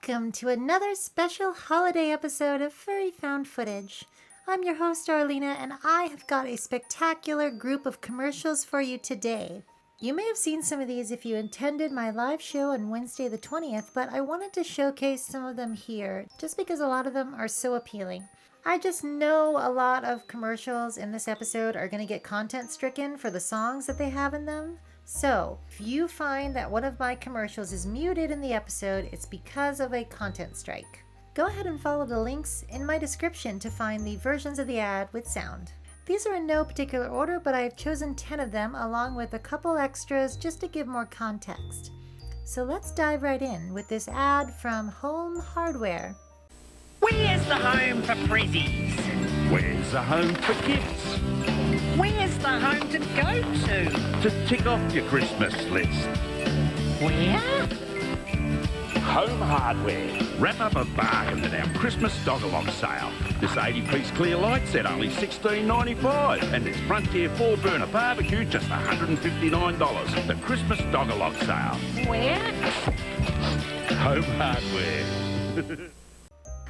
Welcome to another special holiday episode of Furry Found Footage. I'm your host Arlena, and I have got a spectacular group of commercials for you today. You may have seen some of these if you attended my live show on Wednesday the 20th, but I wanted to showcase some of them here, just because a lot of them are so appealing. I just know a lot of commercials in this episode are going to get content stricken for the songs that they have in them. So, if you find that one of my commercials is muted in the episode, it's because of a content strike. Go ahead and follow the links in my description to find the versions of the ad with sound. These are in no particular order, but I have chosen 10 of them along with a couple extras just to give more context. So let's dive right in with this ad from Home Hardware. Where's the home for prezzies? Where's the home for gifts? Where's the home to go to? To tick off your Christmas list. Where? Home Hardware. Wrap up a bargain at our Christmas dog-along sale. This 80-piece clear light set only $16.95, and this Frontier 4-burner barbecue just $159. The Christmas dog-along sale. Where? Home Hardware.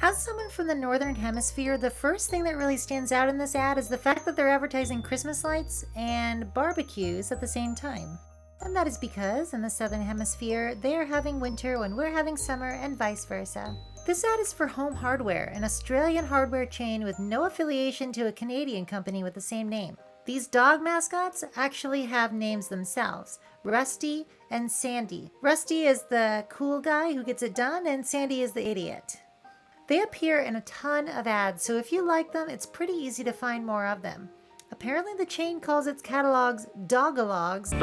As someone from the Northern Hemisphere, the first thing that really stands out in this ad is the fact that they're advertising Christmas lights and barbecues at the same time. And that is because in the Southern Hemisphere, they are having winter when we're having summer and vice versa. This ad is for Home Hardware, an Australian hardware chain with no affiliation to a Canadian company with the same name. These dog mascots actually have names themselves, Rusty and Sandy. Rusty is the cool guy who gets it done, and Sandy is the idiot. They appear in a ton of ads, so if you like them, it's pretty easy to find more of them. Apparently the chain calls its catalogs Dogalogs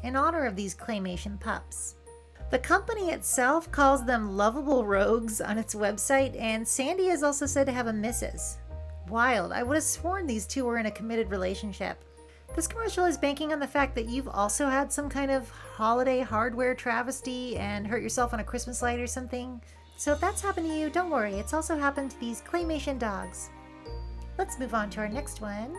in honor of these claymation pups. The company itself calls them lovable rogues on its website, and Sandy is also said to have a missus. Wild, I would have sworn these two were in a committed relationship. This commercial is banking on the fact that you've also had some kind of holiday hardware travesty and hurt yourself on a Christmas light or something. So if that's happened to you, don't worry, it's also happened to these claymation dogs. Let's move on to our next one.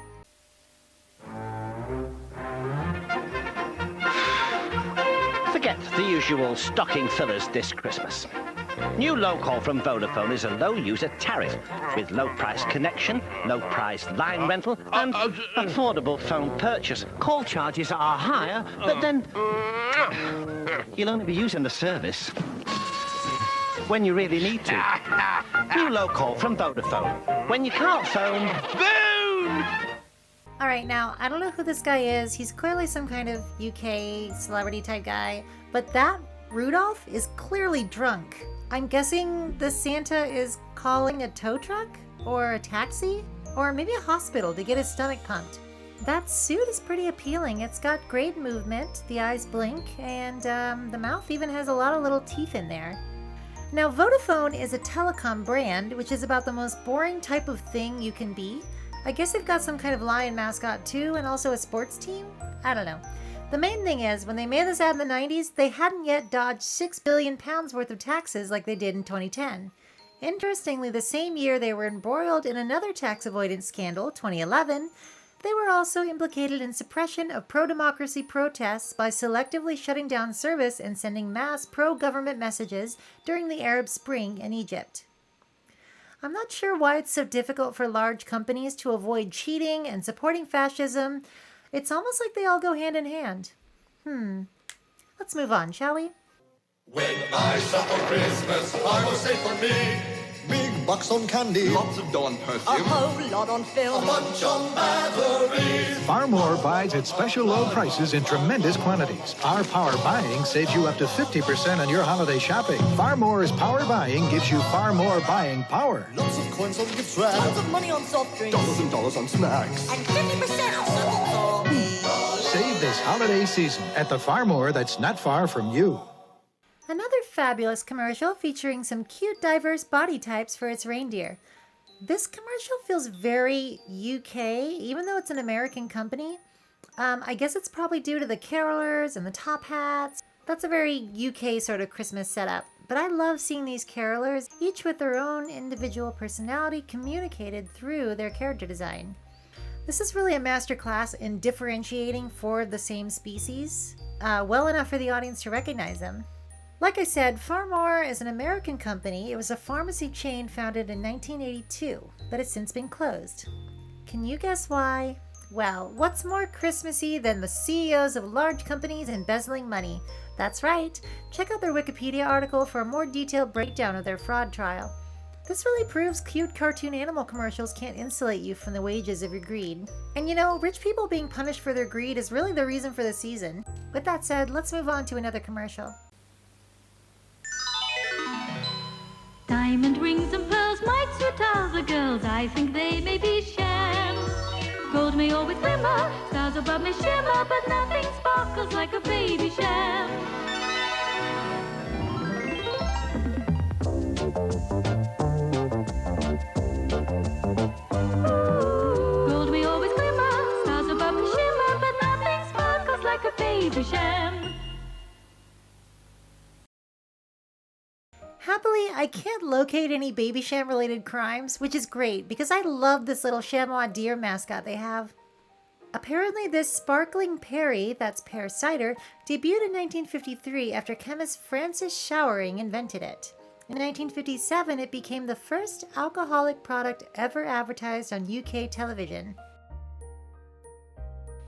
Forget the usual stocking fillers this Christmas. New low call from Vodafone is a low user tariff with low price connection, low price line rental, and affordable phone purchase. Call charges are higher, but then you'll only be using the service when you really need to. New low call from Vodafone. When you can't phone, boom! Alright, now, I don't know who this guy is. He's clearly some kind of UK celebrity type guy. But that Rudolph is clearly drunk. I'm guessing the Santa is calling a tow truck? Or a taxi? Or maybe a hospital to get his stomach pumped. That suit is pretty appealing. It's got great movement, the eyes blink, and the mouth even has a lot of little teeth in there. Now, Vodafone is a telecom brand, which is about the most boring type of thing you can be. I guess they've got some kind of lion mascot too, and also a sports team? I don't know. The main thing is, when they made this ad in the 90s, they hadn't yet dodged £6 billion worth of taxes like they did in 2010. Interestingly, the same year they were embroiled in another tax avoidance scandal, 2011, they were also implicated in suppression of pro-democracy protests by selectively shutting down service and sending mass pro-government messages during the Arab Spring in Egypt. I'm not sure why it's so difficult for large companies to avoid cheating and supporting fascism. It's almost like they all go hand in hand. Let's move on, shall we? When I shop for Christmas, I will save for me. Big bucks on candy, Lots of Dawn perfume. A whole lot on A film. bunch on batteries. Farmore buys at special low prices in tremendous quantities. Our power buying saves you up to 50% on your holiday shopping. Farmore's power buying gives you far more buying power. lots of coins on gift wrap. Tons of money on soft drinks. Dollars and dollars on snacks. And 50% off something for me. Save this holiday season at the Farmore that's not far from you. Another fabulous commercial featuring some cute diverse body types for its reindeer. This commercial feels very UK, even though it's an American company. I guess it's probably due to the carolers and the top hats. That's a very UK sort of Christmas setup. But I love seeing these carolers, each with their own individual personality communicated through their character design. This is really a masterclass in differentiating four of the same species, well enough for the audience to recognize them. Like I said, Farmore is an American company. It was a pharmacy chain founded in 1982, but it's since been closed. Can you guess why? Well, what's more Christmassy than the CEOs of large companies embezzling money? That's right. Check out their Wikipedia article for a more detailed breakdown of their fraud trial. This really proves cute cartoon animal commercials can't insulate you from the wages of your greed. And you know, rich people being punished for their greed is really the reason for the season. With that said, let's move on to another commercial. Diamond rings and pearls might suit other girls. I think they may be sham. Gold may always glimmer, stars above may shimmer, but nothing sparkles like a baby sham. Gold may always glimmer, stars above may shimmer, but nothing sparkles like a baby sham. Happily, I can't locate any baby sham related crimes, which is great because I love this little chamois deer mascot they have. Apparently this sparkling Perry, that's pear cider, debuted in 1953 after chemist Francis Showering invented it. In 1957, it became the first alcoholic product ever advertised on UK television.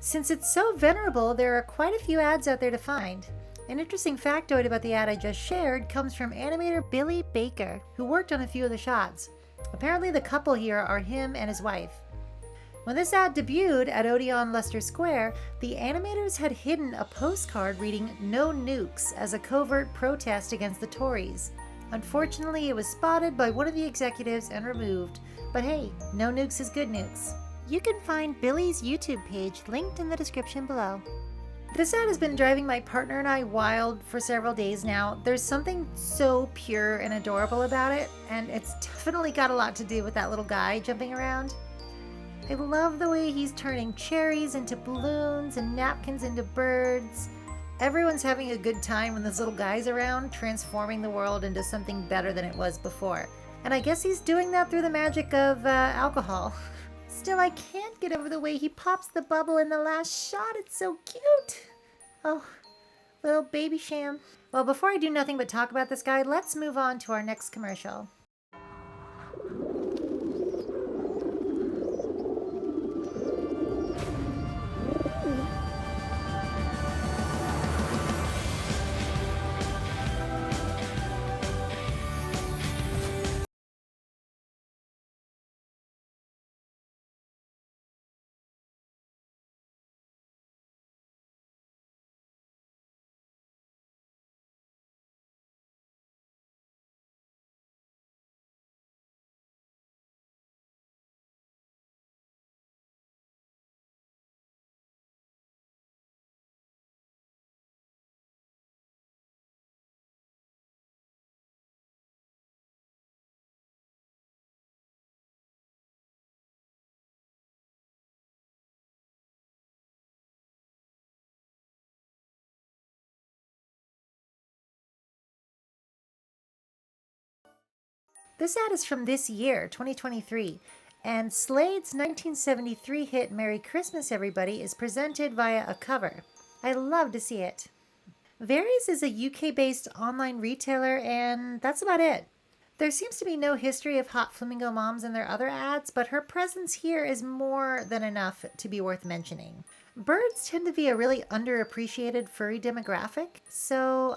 Since it's so venerable, there are quite a few ads out there to find. An interesting factoid about the ad I just shared comes from animator Billy Baker, who worked on a few of the shots. Apparently the couple here are him and his wife. When this ad debuted at Odeon Leicester Square, the animators had hidden a postcard reading "No Nukes" as a covert protest against the Tories. Unfortunately, it was spotted by one of the executives and removed, but hey, no nukes is good nukes. You can find Billy's YouTube page linked in the description below. This ad has been driving my partner and I wild for several days now. There's something so pure and adorable about it, and it's definitely got a lot to do with that little guy jumping around. I love the way he's turning cherries into balloons and napkins into birds. Everyone's having a good time when this little guy's around, transforming the world into something better than it was before. And I guess he's doing that through the magic of alcohol. Still, I can't get over the way he pops the bubble in the last shot. It's so cute. Oh, little baby sham. Well, before I do nothing but talk about this guy, let's move on to our next commercial. This ad is from this year, 2023, and Slade's 1973 hit Merry Christmas Everybody is presented via a cover. I love to see it. Very's is a UK-based online retailer, and that's about it. There seems to be no history of hot flamingo moms in their other ads, but her presence here is more than enough to be worth mentioning. Birds tend to be a really underappreciated furry demographic, so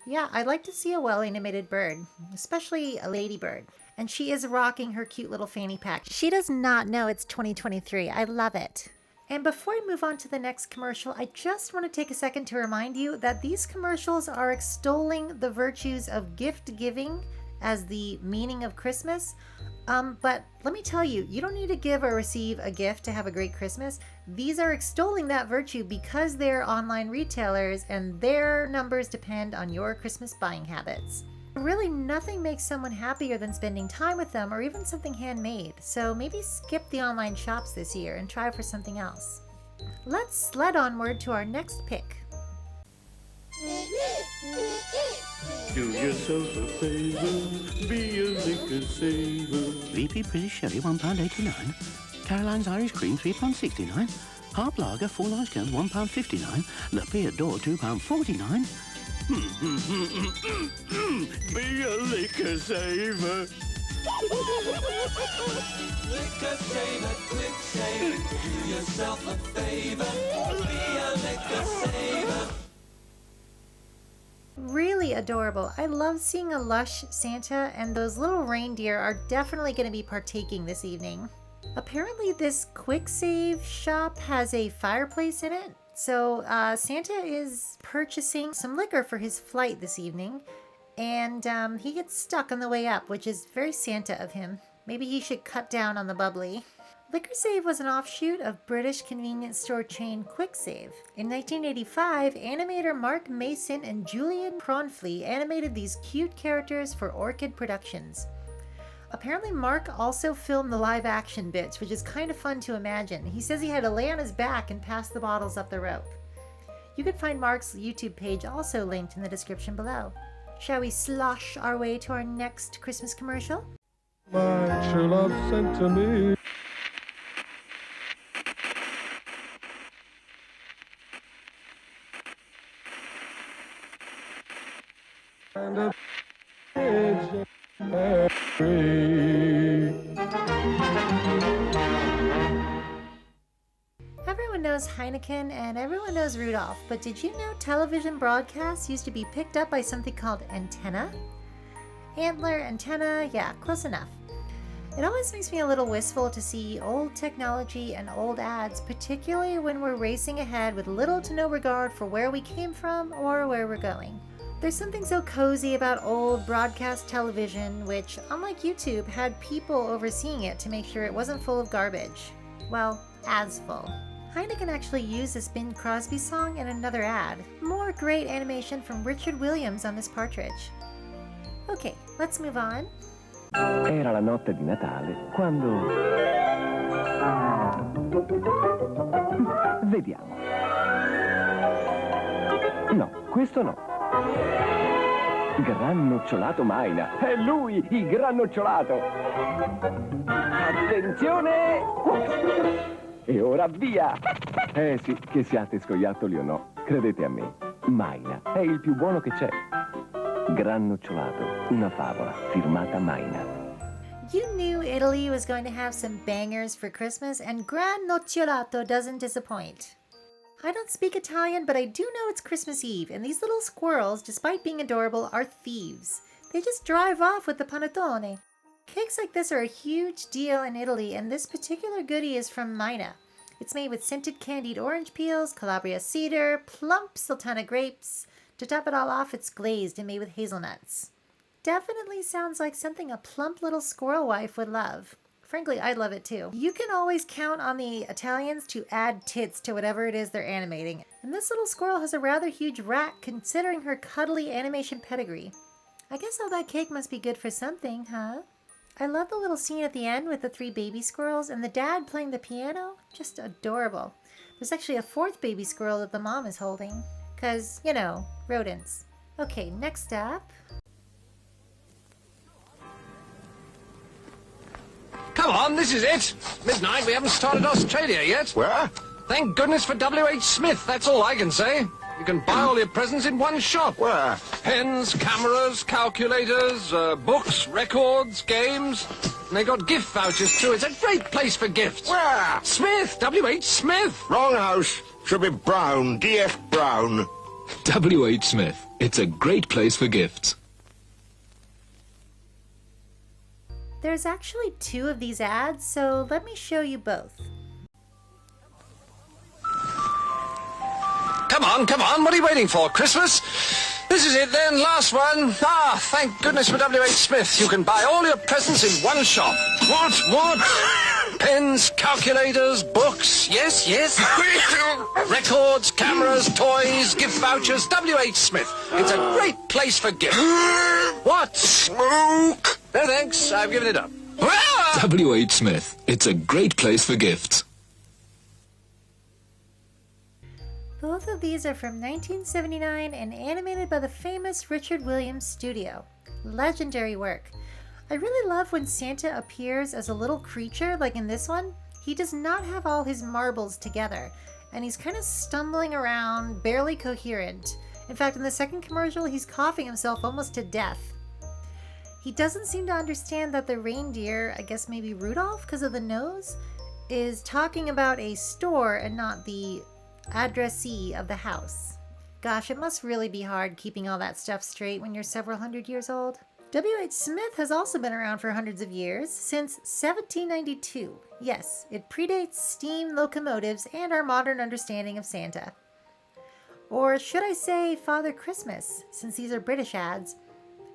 yeah, I'd like to see a well-animated bird, especially a ladybird. And she is rocking her cute little fanny pack. She does not know it's 2023. I love it. And before I move on to the next commercial, I just want to take a second to remind you that these commercials are extolling the virtues of gift giving as the meaning of Christmas. But let me tell you, you don't need to give or receive a gift to have a great Christmas. These are extolling that virtue because they're online retailers and their numbers depend on your Christmas buying habits. Really, nothing makes someone happier than spending time with them or even something handmade. So maybe skip the online shops this year and try for something else. Let's sled onward to our next pick. Do yourself a favour, be a liquor saver. VP British Sherry, £1.89. Caroline's Irish Cream, £3.69. Harp Lager, 4 large cans, £1.59. La Pied d'Or, £2.49. Be a liquor saver. Liquor saver, quick save. Do yourself a favor. Be a liquor saver. Really adorable. I love seeing a lush Santa, and those little reindeer are definitely going to be partaking this evening. Apparently this quick save shop has a fireplace in it, so Santa is purchasing some liquor for his flight this evening, and he gets stuck on the way up, which is very Santa of him. Maybe he should cut down on the bubbly. Liquor Save was an offshoot of British convenience store chain Quick Save. In 1985, animator Mark Mason and Julian Cronfley animated these cute characters for Orchid Productions. Apparently Mark also filmed the live action bits, which is kind of fun to imagine. He says he had to lay on his back and pass the bottles up the rope. You can find Mark's YouTube page also linked in the description below. Shall we slosh our way to our next Christmas commercial? My true love sent to me. And a pigeon free. Everyone knows Heineken and everyone knows Rudolph, but did you know television broadcasts used to be picked up by something called antenna? Antler, antenna, yeah, close enough. It always makes me a little wistful to see old technology and old ads, particularly when we're racing ahead with little to no regard for where we came from or where we're going. There's something so cozy about old broadcast television, which, unlike YouTube, had people overseeing it to make sure it wasn't full of garbage. Well, as full. Heineken actually used this Bing Crosby song in another ad. More great animation from Richard Williams on this partridge. Okay, let's move on. Era la notte di Natale quando... Vediamo. No, questo no. Grannocciolato Maina. È lui, il grannocciolato. Attenzione! E ora via! Sì, che siate scoiattoli o no, credete a me, Maina è il più buono che c'è. Grannocciolato, una favola firmata Maina. You knew Italy was going to have some bangers for Christmas, and Grannocciolato doesn't disappoint. I don't speak Italian, but I do know it's Christmas Eve, and these little squirrels, despite being adorable, are thieves. They just drive off with the panettone. Cakes like this are a huge deal in Italy, and this particular goodie is from Mina. It's made with scented candied orange peels, Calabria cedar, plump sultana grapes. To top it all off, it's glazed and made with hazelnuts. Definitely sounds like something a plump little squirrel wife would love. Frankly, I'd love it too. You can always count on the Italians to add tits to whatever it is they're animating. And this little squirrel has a rather huge rack considering her cuddly animation pedigree. I guess all that cake must be good for something, huh? I love the little scene at the end with the 3 baby squirrels and the dad playing the piano. Just adorable. There's actually a 4th baby squirrel that the mom is holding. 'Cause, you know, rodents. Okay, next up. Come on, this is it. Midnight, we haven't started Australia yet. Where? Thank goodness for W.H. Smith, that's all I can say. You can buy all your presents in one shop. Where? Pens, cameras, calculators, books, records, games. And they got gift vouchers too. It's a great place for gifts. Where? Smith, W.H. Smith. Wrong house. Should be Brown, D.F. Brown. W.H. Smith. It's a great place for gifts. There's actually 2 of these ads, so let me show you both. Come on, what are you waiting for? Christmas? This is it then, last one. Thank goodness for W.H. Smith. You can buy all your presents in one shop. What? Pens, calculators, books, yes. Records, cameras, toys, gift vouchers, W.H. Smith. It's a great place for gifts. What? Smoke! No thanks, I've given it up. W.H. Smith. It's a great place for gifts. Both of these are from 1979 and animated by the famous Richard Williams studio. Legendary work. I really love when Santa appears as a little creature like in this one. He does not have all his marbles together, and he's kind of stumbling around, barely coherent. In fact, in the second commercial, he's coughing himself almost to death. He doesn't seem to understand that the reindeer, I guess maybe Rudolph because of the nose, is talking about a store and not the addressee of the house. Gosh, it must really be hard keeping all that stuff straight when you're several hundred years old. W.H. Smith has also been around for hundreds of years, since 1792. Yes, it predates steam locomotives and our modern understanding of Santa. Or should I say Father Christmas, since these are British ads.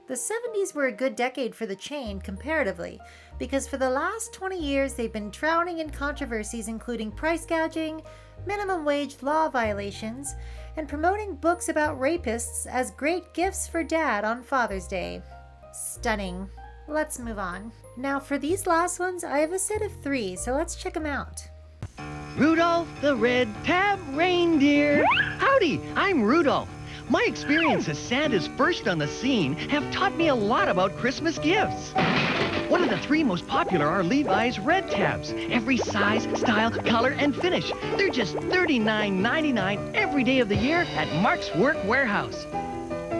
The 70s were a good decade for the chain, comparatively, because for the last 20 years they've been drowning in controversies including price gouging, minimum wage law violations, and promoting books about rapists as great gifts for Dad on Father's Day. Stunning. Let's move on. Now for these last ones, I have a set of 3, so let's check them out. Rudolph the Red Tab Reindeer. Howdy, I'm Rudolph. My experience as Santa's first on the scene have taught me a lot about Christmas gifts. One of the 3 most popular are Levi's Red Tabs. Every size, style, color, and finish. They're just $39.99 every day of the year at Mark's Work Warehouse.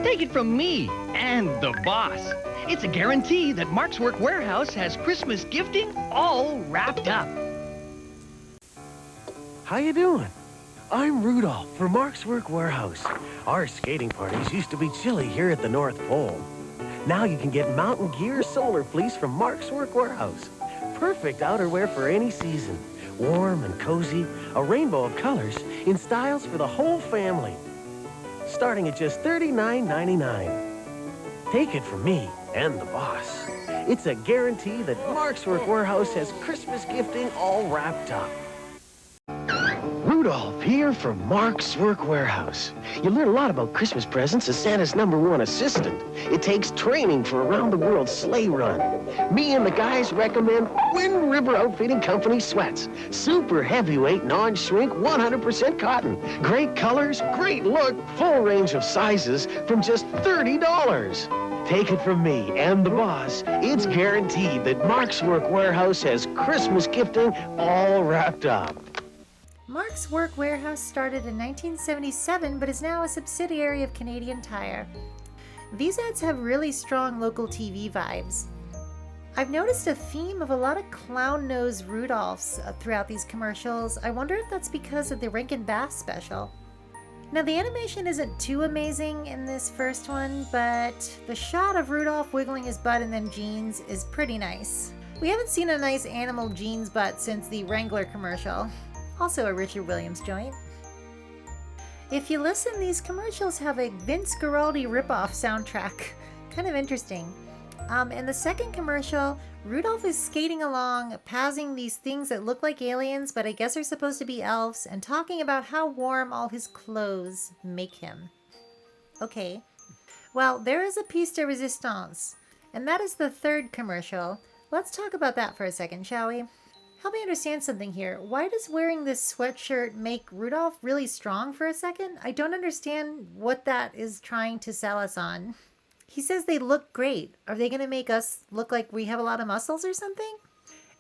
Take it from me and the boss. It's a guarantee that Mark's Work Warehouse has Christmas gifting all wrapped up. How you doing? I'm Rudolph for Mark's Work Warehouse. Our skating parties used to be chilly here at the North Pole. Now you can get mountain gear solar fleece from Mark's Work Warehouse. Perfect outerwear for any season. Warm and cozy, a rainbow of colors in styles for the whole family. Starting at just $39.99. Take it from me and the boss. It's a guarantee that Mark's Work Warehouse has Christmas gifting all wrapped up. Rudolph here from Mark's Work Warehouse. You learn a lot about Christmas presents as Santa's #1 assistant. It takes training for a round-the-world sleigh run. Me and the guys recommend Wind River Outfitting Company sweats. Super heavyweight, non-shrink, 100% cotton. Great colors, great look, full range of sizes from just $30. Take it from me and the boss. It's guaranteed that Mark's Work Warehouse has Christmas gifting all wrapped up. Mark's Work Warehouse started in 1977 but is now a subsidiary of Canadian Tire. These ads have really strong local TV vibes. I've noticed a theme of a lot of clown-nosed Rudolphs throughout these commercials. I wonder if that's because of the Rankin Bass special. Now the animation isn't too amazing in this first one, but the shot of Rudolph wiggling his butt in them jeans is pretty nice. We haven't seen a nice animal jeans butt since the Wrangler commercial. Also a Richard Williams joint. If you listen, these commercials have a Vince Guaraldi ripoff soundtrack. Kind of interesting. In the second commercial, Rudolph is skating along, passing these things that look like aliens, but I guess are supposed to be elves, and talking about how warm all his clothes make him. Okay. Well, there is a piece de resistance, and that is the third commercial. Let's talk about that for a second, shall we? Help me understand something here. Why does wearing this sweatshirt make Rudolph really strong for a second? I don't understand what that is trying to sell us on. He says they look great. Are they going to make us look like we have a lot of muscles or something?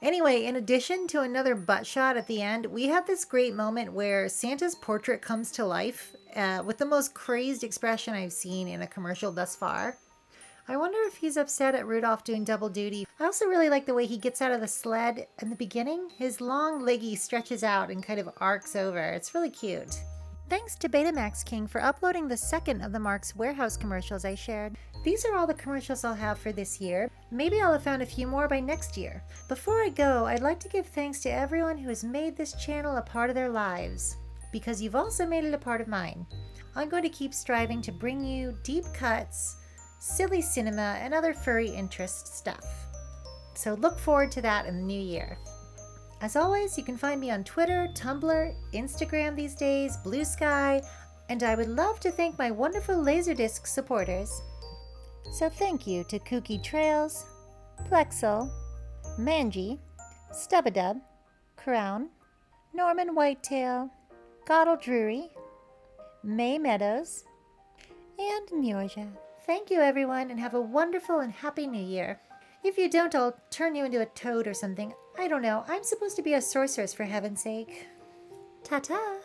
Anyway, in addition to another butt shot at the end, we have this great moment where Santa's portrait comes to life with the most crazed expression I've seen in a commercial thus far. I wonder if he's upset at Rudolph doing double duty. I also really like the way he gets out of the sled in the beginning. His long leggy stretches out and kind of arcs over. It's really cute. Thanks to Betamax King for uploading the second of the Mark's Warehouse commercials I shared. These are all the commercials I'll have for this year. Maybe I'll have found a few more by next year. Before I go, I'd like to give thanks to everyone who has made this channel a part of their lives, because you've also made it a part of mine. I'm going to keep striving to bring you deep cuts, silly cinema, and other furry interest stuff. So look forward to that in the new year. As always, you can find me on Twitter, Tumblr, Instagram these days, Blue Sky, and I would love to thank my wonderful Laserdisc supporters. So thank you to Kooky Trails, Plexel, Manji, Stubadub, Crown, Norman Whitetail, Goddle Drury, May Meadows, and Nyorja. Thank you everyone, and have a wonderful and happy new year. If you don't, I'll turn you into a toad or something. I don't know. I'm supposed to be a sorceress, for heaven's sake. Ta-ta!